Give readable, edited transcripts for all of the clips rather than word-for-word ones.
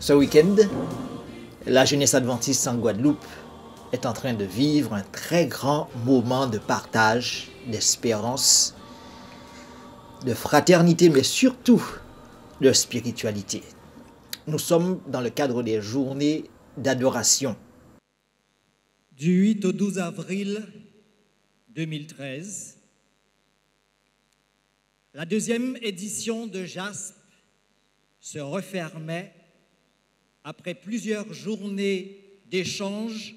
Ce week-end, la jeunesse adventiste en Guadeloupe est en train de vivre un très grand moment de partage, d'espérance, de fraternité, mais surtout de spiritualité. Nous sommes dans le cadre des journées d'adoration. Du 8 au 12 avril 2013, la deuxième édition de JASP se refermait après plusieurs journées d'échanges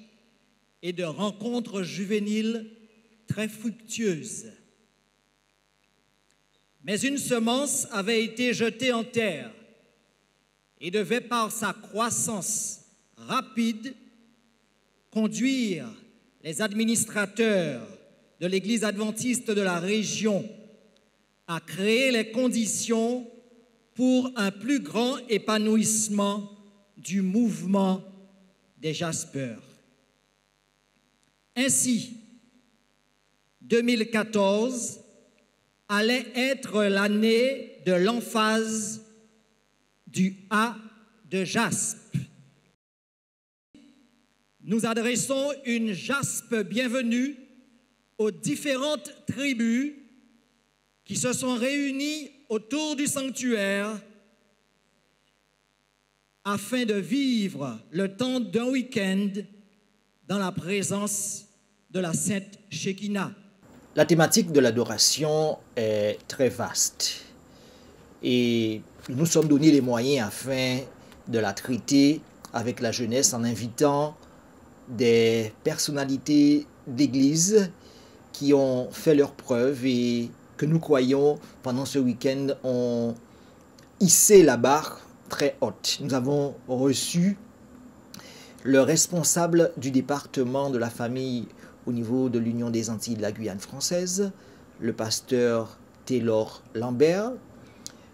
et de rencontres juvéniles très fructueuses. Mais une semence avait été jetée en terre et devait par sa croissance rapide conduire les administrateurs de l'Église adventiste de la région à créer les conditions pour un plus grand épanouissement du mouvement des Jaspers. Ainsi, 2014 allait être l'année de l'emphase du A de JASP. Nous adressons une JASP bienvenue aux différentes tribus qui se sont réunies autour du sanctuaire afin de vivre le temps d'un week-end dans la présence de la Sainte Shekinah. La thématique de l'adoration est très vaste et nous nous sommes donné les moyens afin de la traiter avec la jeunesse en invitant des personnalités d'église qui ont fait leurs preuves et que nous croyons pendant ce week-end ont hissé la barre très haute. Nous avons reçu le responsable du département de la famille au niveau de l'Union des Antilles de la Guyane française, le pasteur Taylor Lambert.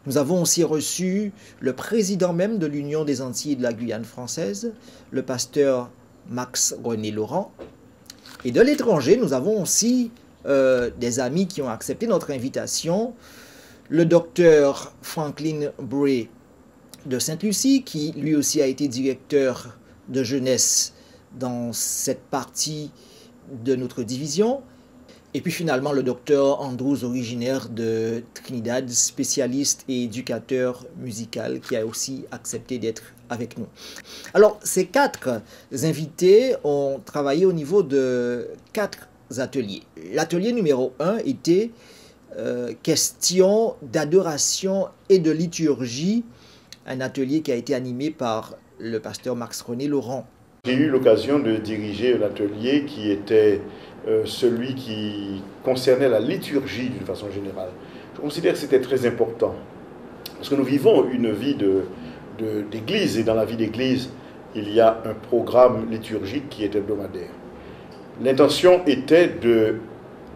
Nous avons aussi reçu le président même de l'Union des Antilles de la Guyane française, le pasteur Max René Laurent. Et de l'étranger, nous avons aussi des amis qui ont accepté notre invitation. Le docteur Franklin Bray de Sainte-Lucie, qui lui aussi a été directeur de jeunesse dans cette partie de notre division. Et puis finalement le docteur Andrews, originaire de Trinidad, spécialiste et éducateur musical, qui a aussi accepté d'être avec nous. Alors ces quatre invités ont travaillé au niveau de 4 ateliers. L'atelier numéro 1 était question d'adoration et de liturgie, un atelier qui a été animé par le pasteur Max René Laurent. J'ai eu l'occasion de diriger l'atelier qui était celui qui concernait la liturgie d'une façon générale. Je considère que c'était très important parce que nous vivons une vie d'église et dans la vie d'église, il y a un programme liturgique qui est hebdomadaire. L'intention était de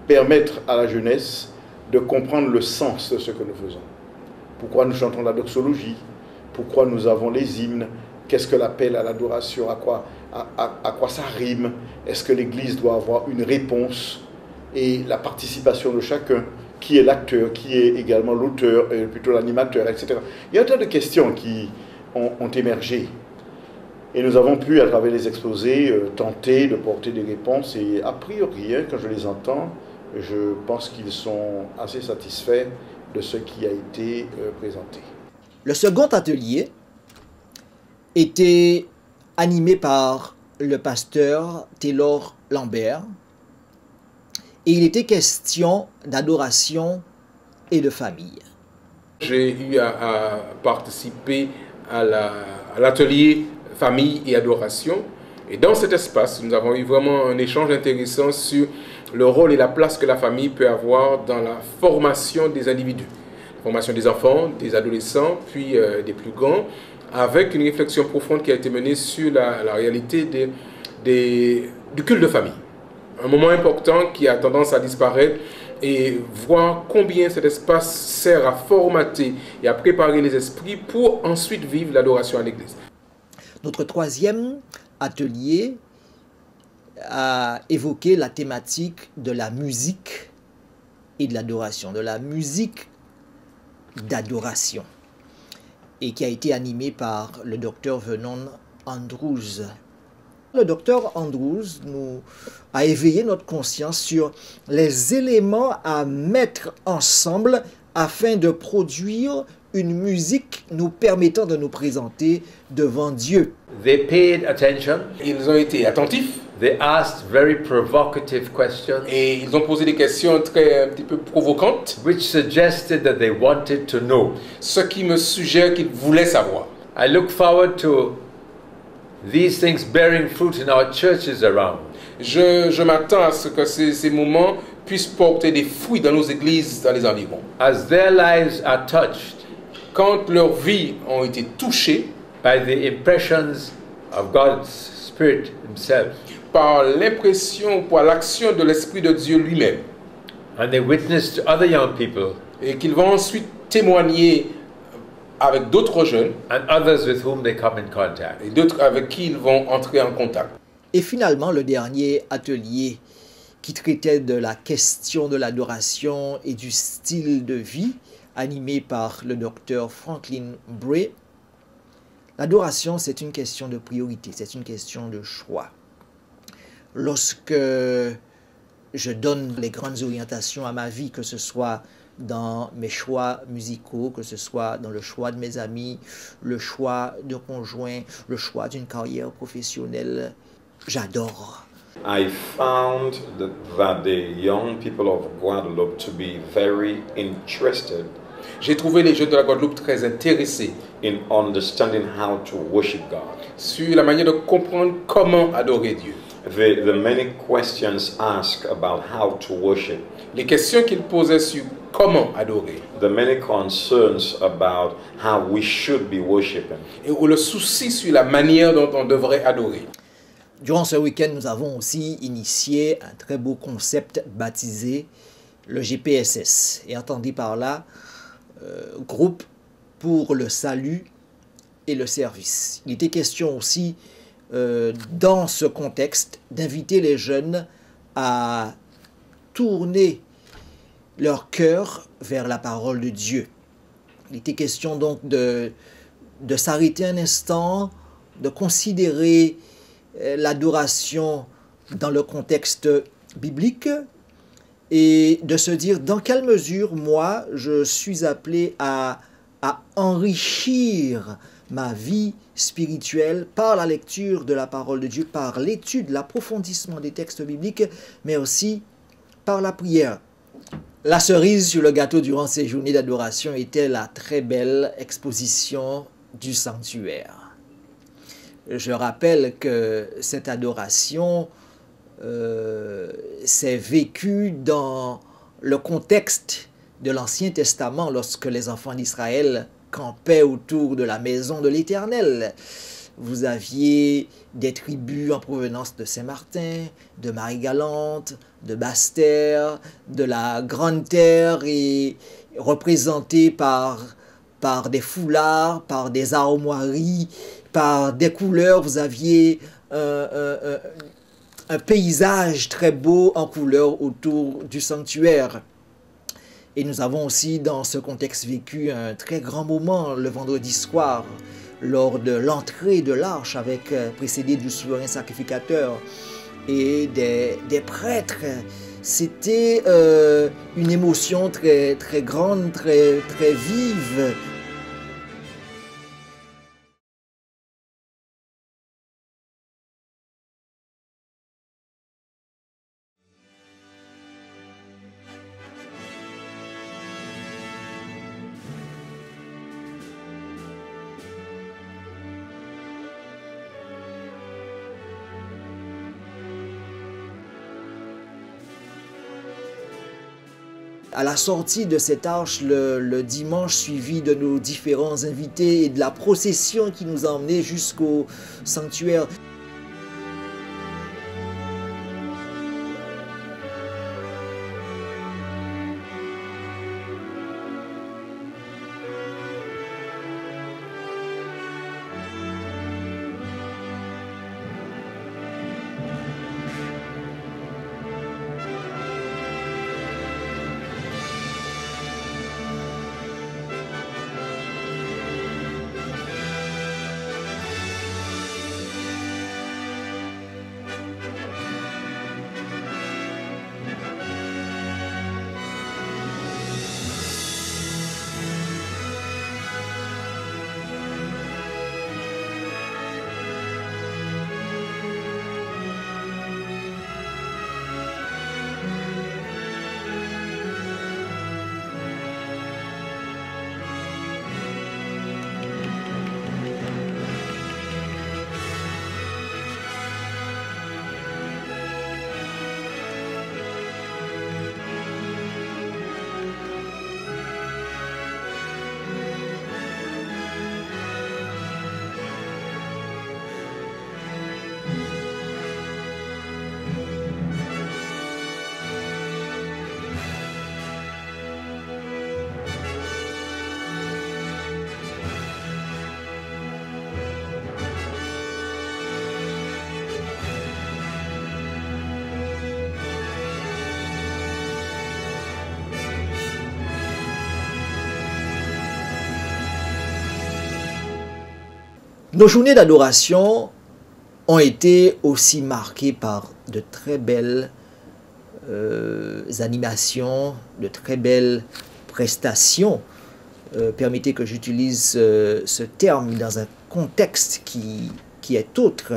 permettre à la jeunesse de comprendre le sens de ce que nous faisons. Pourquoi nous chantons la doxologie, pourquoi nous avons les hymnes, qu'est-ce que l'appel à l'adoration, à quoi ça rime, est-ce que l'Église doit avoir une réponse et la participation de chacun, qui est l'acteur, qui est également l'auteur, plutôt l'animateur, etc. Il y a un tas de questions qui ont émergé et nous avons pu, à travers les exposés, tenter de porter des réponses et a priori, quand je les entends, je pense qu'ils sont assez satisfaits de ce qui a été présenté. Le second atelier était animé par le pasteur Taylor Lambert et il était question d'adoration et de famille. J'ai eu à participer à l'atelier famille et adoration et dans cet espace nous avons eu vraiment un échange intéressant sur le rôle et la place que la famille peut avoir dans la formation des individus, la formation des enfants, des adolescents puis des plus grands, avec une réflexion profonde qui a été menée sur la réalité du culte de famille. Un moment important qui a tendance à disparaître et voir combien cet espace sert à formater et à préparer les esprits pour ensuite vivre l'adoration à l'Église. Notre troisième atelier a évoqué la thématique de la musique et de l'adoration, de la musique d'adoration. et qui a été animé par le docteur Vernon Andrews. Le docteur Andrews nous a éveillé notre conscience sur les éléments à mettre ensemble afin de produire une musique nous permettant de nous présenter devant Dieu. They paid attention. Ils ont été attentifs They asked very provocative questions, et ils ont posé des questions un petit peu provocantes, which suggested that they wanted to know. ce qui me suggère qu'ils voulaient savoir. I look forward to these things bearing fruit in our churches around. Je m'attends à ce que ces moments puissent porter des fruits dans nos églises, dans les environs. As their lives are touched Quand leurs vies ont été touchées by the impressions of God's Spirit Himself, par l'impression, par l'action de l'Esprit de Dieu lui-même, and they witness to other young people et qu'ils vont ensuite témoigner avec d'autres jeunes and others with whom they come in contact. et d'autres avec qui ils vont entrer en contact. Et finalement, le dernier atelier qui traitait de la question de l'adoration et du style de vie, animé par le docteur Franklin Bray. L'adoration, c'est une question de priorité, c'est une question de choix. Lorsque je donne les grandes orientations à ma vie, que ce soit dans mes choix musicaux, que ce soit dans le choix de mes amis, le choix de conjoint, le choix d'une carrière professionnelle, j'adore. I found that the young people of Guadeloupe to be very interested J'ai trouvé les jeunes de la Guadeloupe très intéressés in understanding how to worship God. sur la manière de comprendre comment adorer Dieu. The many questions asked about how to worship, Les questions qu'ils posaient sur comment adorer the many concerns about how we should be worshiping. et le souci sur la manière dont on devrait adorer. Durant ce week-end, nous avons aussi initié un très beau concept baptisé le GPSS. Et entendez par là, groupe pour le salut et le service. Il était question aussi, dans ce contexte, d'inviter les jeunes à tourner leur cœur vers la parole de Dieu. Il était question donc de s'arrêter un instant, de considérer l'adoration dans le contexte biblique et de se dire dans quelle mesure moi je suis appelé à enrichir ma vie spirituelle par la lecture de la parole de Dieu, par l'étude, l'approfondissement des textes bibliques, mais aussi par la prière. La cerise sur le gâteau durant ces journées d'adoration était la très belle exposition du sanctuaire. Je rappelle que cette adoration s'est vécue dans le contexte de l'Ancien Testament lorsque les enfants d'Israël campaient autour de la maison de l'Éternel. Vous aviez des tribus en provenance de Saint-Martin, de Marie-Galante, de Basse-Terre, de la Grande-Terre et représentées par des foulards, par des armoiries, par des couleurs. Vous aviez un paysage très beau en couleurs autour du sanctuaire. Et nous avons aussi dans ce contexte vécu un très grand moment le vendredi soir lors de l'entrée de l'arche avec précédé du souverain sacrificateur et des prêtres. C'était une émotion très, très grande, très, très vive. À la sortie de cette arche, le dimanche suivi de nos différents invités et de la procession qui nous a emmenés jusqu'au sanctuaire. Nos journées d'adoration ont été aussi marquées par de très belles animations, de très belles prestations. Permettez que j'utilise ce terme dans un contexte qui est autre.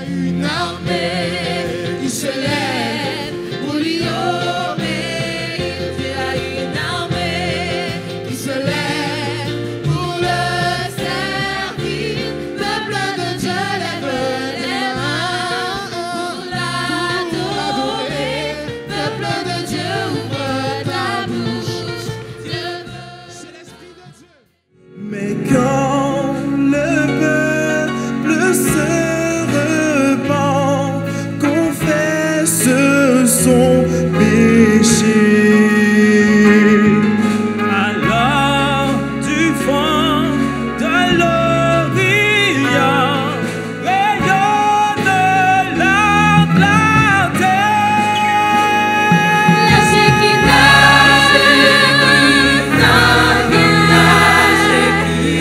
Une armée qui se lève pour lui obéir. Tu as une armée qui se lève pour le servir. Peuple de Dieu, lève les mains pour l'adorer. Peuple de Dieu, ouvre ta bouche. Dieu veut. C'est l'Esprit de Dieu. Mais quand le peuple se son péché. Alors du fond de l'Orient rayonne la clarté. La Shekinah, la gloire de l'Éternel revient. La Shekinah.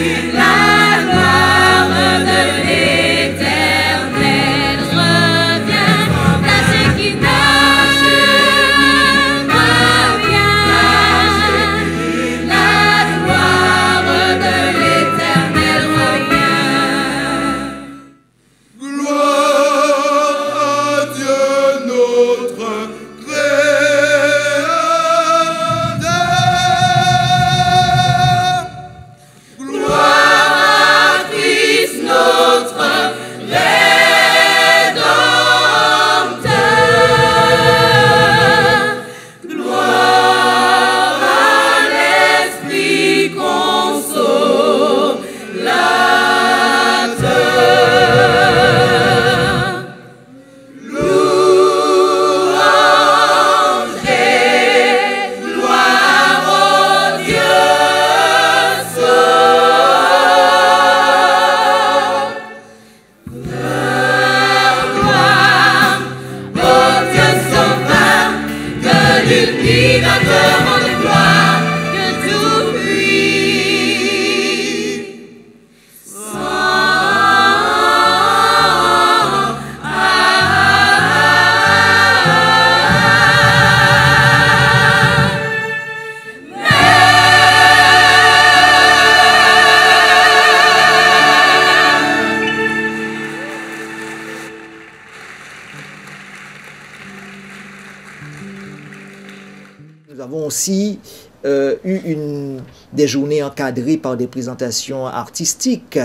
Nous avons aussi eu des journées encadrées par des présentations artistiques,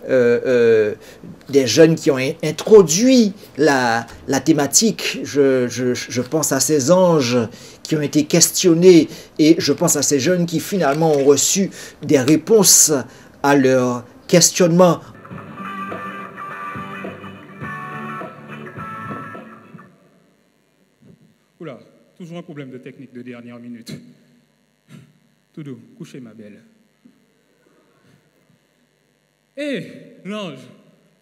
des jeunes qui ont introduit la thématique. Je pense à ces anges qui ont été questionnés et je pense à ces jeunes qui finalement ont reçu des réponses à leurs questionnements. Oula, toujours un problème de technique de dernière minute. Tout doux, couchez ma belle. Hé, l'ange.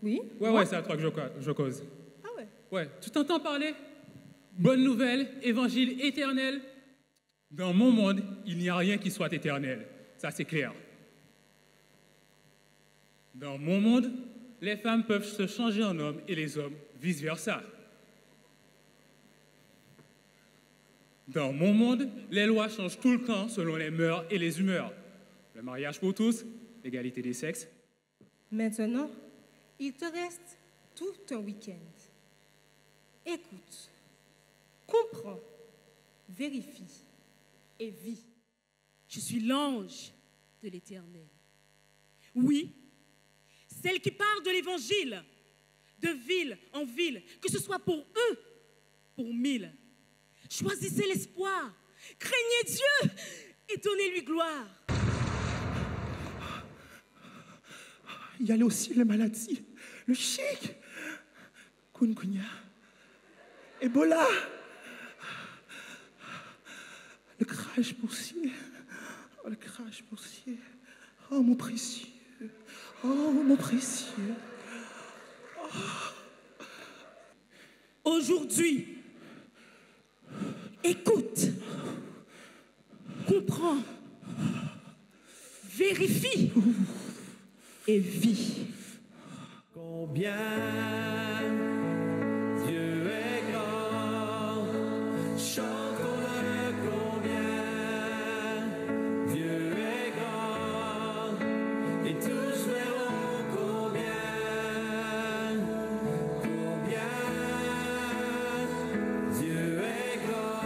Oui? Ouais, c'est à toi que je cause. Ah ouais? Ouais, tu t'entends parler? Bonne nouvelle, évangile éternel. Dans mon monde, il n'y a rien qui soit éternel. Ça, c'est clair. Dans mon monde, les femmes peuvent se changer en hommes et les hommes vice-versa. Dans mon monde, les lois changent tout le temps selon les mœurs et les humeurs. Le mariage pour tous, l'égalité des sexes. Maintenant, il te reste tout un week-end. Écoute, comprends, vérifie et vis. Je suis l'ange de l'Éternel. Oui, celle qui parle de l'Évangile, de ville en ville, que ce soit pour eux, pour 1000. Choisissez l'espoir, craignez Dieu et donnez-lui gloire. Il y a aussi les maladies, le chic, kunkunya, Ebola, le crash boursier, oh, le crash boursier, oh mon précieux, oh mon précieux. Oh. Aujourd'hui, écoute, comprends, vérifie et vis. Combien Dieu est grand, chantons-le combien Dieu est grand, et tous verront combien Dieu est grand.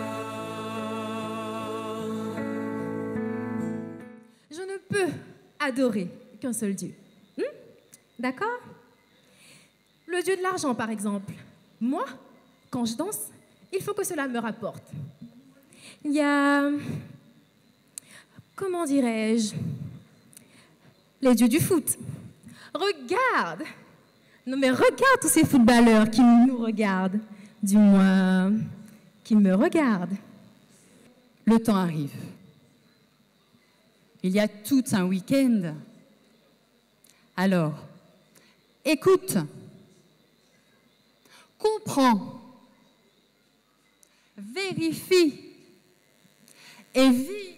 Je ne peux adorer qu'un seul Dieu. D'accord? Le Dieu de l'argent, par exemple. Moi, quand je danse, il faut que cela me rapporte. Il y a, comment dirais-je, les dieux du foot. Regarde! Non mais regarde tous ces footballeurs qui nous regardent. Du moins, qui me regardent. Le temps arrive. Il y a tout un week-end. Alors, écoute, comprends, vérifie et vis.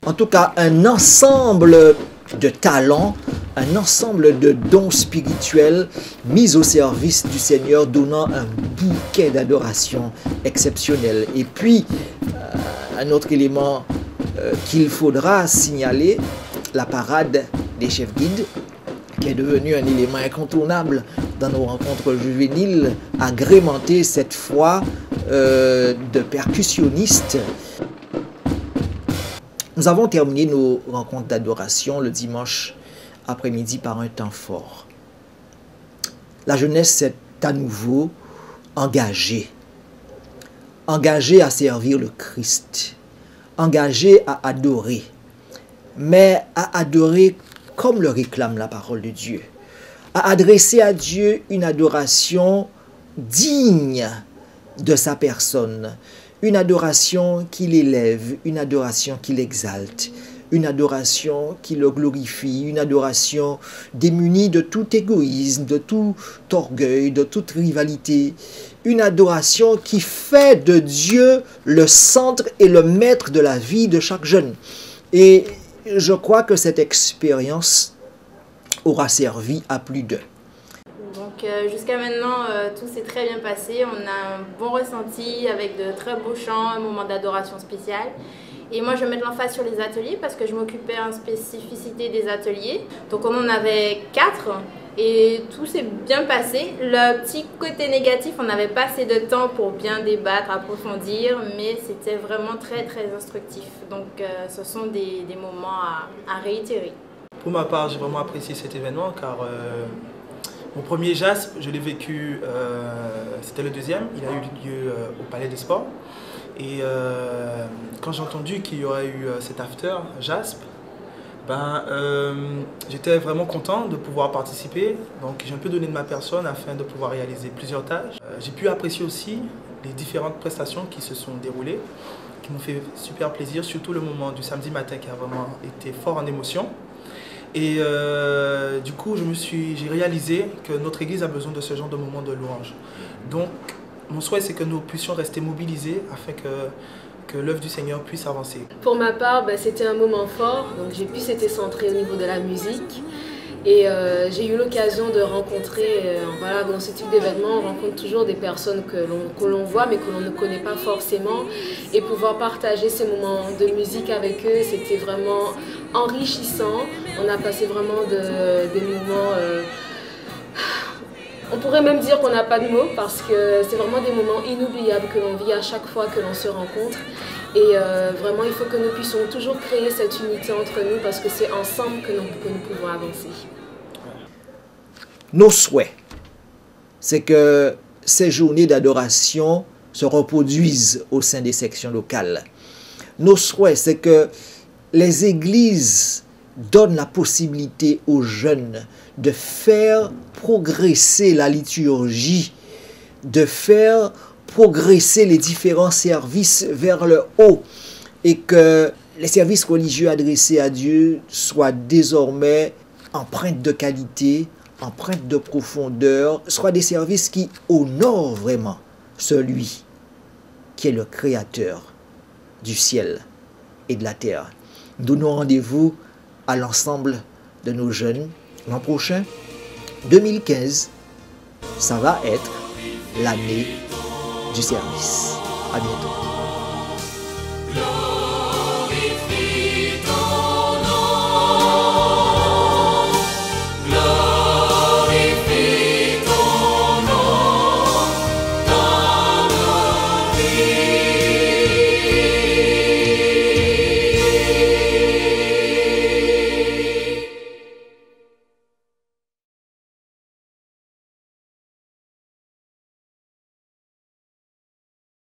En tout cas, un ensemble de talents, un ensemble de dons spirituels mis au service du Seigneur, donnant un bouquet d'adoration exceptionnel. Et puis, un autre élément qu'il faudra signaler, la parade des chefs guides, qui est devenu un élément incontournable dans nos rencontres juvéniles, agrémenté cette fois de percussionnistes. Nous avons terminé nos rencontres d'adoration le dimanche après-midi par un temps fort. La jeunesse s'est à nouveau engagée à servir le Christ, engagée à adorer, mais à adorer comme le réclame la parole de Dieu, à adresser à Dieu une adoration digne de sa personne, une adoration qui l'élève, une adoration qui l'exalte, une adoration qui le glorifie, une adoration démunie de tout égoïsme, de tout orgueil, de toute rivalité, une adoration qui fait de Dieu le centre et le maître de la vie de chaque jeune. Et je crois que cette expérience aura servi à plus d'un. Donc jusqu'à maintenant, tout s'est très bien passé. On a un bon ressenti avec de très beaux chants, un moment d'adoration spécial. Et moi, je vais mettre l'emphase sur les ateliers parce que je m'occupais en spécificité des ateliers. Donc on en avait 4 et tout s'est bien passé. Le petit côté négatif, on n'avait pas assez de temps pour bien débattre, approfondir, mais c'était vraiment très très instructif. Donc ce sont des moments à réitérer. Pour ma part, j'ai vraiment apprécié cet événement car mon premier JASP, je l'ai vécu, c'était le deuxième, il a eu lieu au Palais des Sports. Et quand j'ai entendu qu'il y aurait eu cet after JASP, j'étais vraiment content de pouvoir participer. Donc j'ai un peu donné de ma personne afin de pouvoir réaliser plusieurs tâches. J'ai pu apprécier aussi les différentes prestations qui se sont déroulées, qui m'ont fait super plaisir, surtout le moment du samedi matin qui a vraiment été fort en émotion. Et du coup, j'ai réalisé que notre Église a besoin de ce genre de moments de louange. Donc, mon souhait, c'est que nous puissions rester mobilisés afin que l'œuvre du Seigneur puisse avancer. Pour ma part, c'était un moment fort. Donc, j'ai pu s'être centré au niveau de la musique. Et j'ai eu l'occasion de rencontrer, voilà, dans ce type d'événement, on rencontre toujours des personnes que l'on voit mais que l'on ne connaît pas forcément. Et pouvoir partager ces moments de musique avec eux, c'était vraiment enrichissant. On a passé vraiment des moments... on pourrait même dire qu'on n'a pas de mots parce que c'est vraiment des moments inoubliables que l'on vit à chaque fois que l'on se rencontre. Et vraiment, il faut que nous puissions toujours créer cette unité entre nous parce que c'est ensemble que nous pouvons avancer. Nos souhaits, c'est que ces journées d'adoration se reproduisent au sein des sections locales. Nos souhaits, c'est que les églises donnent la possibilité aux jeunes de faire progresser la liturgie, de faire progresser les différents services vers le haut et que les services religieux adressés à Dieu soient désormais empreintes de qualité, empreintes de profondeur, soient des services qui honorent vraiment celui qui est le créateur du ciel et de la terre. Nous donnons rendez-vous à l'ensemble de nos jeunes l'an prochain, 2015, ça va être l'année du service. À bientôt. Glorifie ton nom, glorifie ton nom dans nos vies.